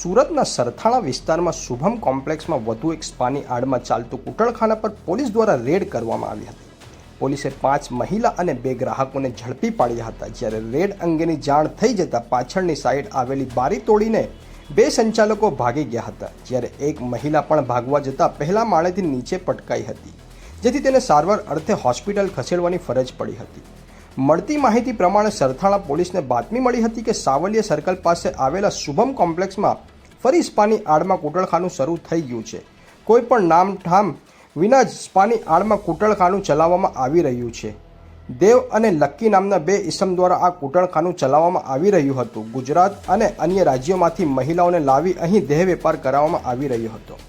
સુરતના સરથાણા વિસ્તારમાં શુભમ કોમ્પ્લેક્સમાં વધુ એક સ્પાની આડમાં ચાલતું કૂટણખાના પર પોલીસ દ્વારા રેડ કરવામાં આવી હતી. પોલીસે 5 મહિલા અને 2 ગ્રાહકોને ઝડપી પાડ્યા હતા. જ્યારે રેડ અંગેની જાણ થઈ જતાં પાછળની સાઈડ આવેલી બારી તોડીને 2 સંચાલકો ભાગી ગયા હતા. જ્યારે એક મહિલા પણ ભાગવા જતાં પહેલા માળેથી નીચે પટકાઈ હતી, જેથી તેને સારવાર અર્થે હોસ્પિટલ ખસેડવાની ફરજ પડી હતી. મળતી માહિતી પ્રમાણે સરથાણા પોલીસને બાતમી મળી હતી કે સાવલિયા સર્કલ પાસે આવેલા શુભમ કોમ્પ્લેક્સમાં ફરી સ્પાની આડમાં કૂટણખાનું શરૂ થઈ ગયું છે. કોઈ પણ નામઠામ વિના જ સ્પાની આડમાં કૂટણખાનું ચલાવવામાં આવી રહ્યું છે. દેવ અને લક્કી નામના 2 ઇસમ દ્વારા આ કૂટણખાનું ચલાવવામાં આવી રહ્યું હતું. ગુજરાત અને અન્ય રાજ્યોમાંથી મહિલાઓને લાવી અહીં દેહ વેપાર કરાવવામાં આવી રહ્યો હતો.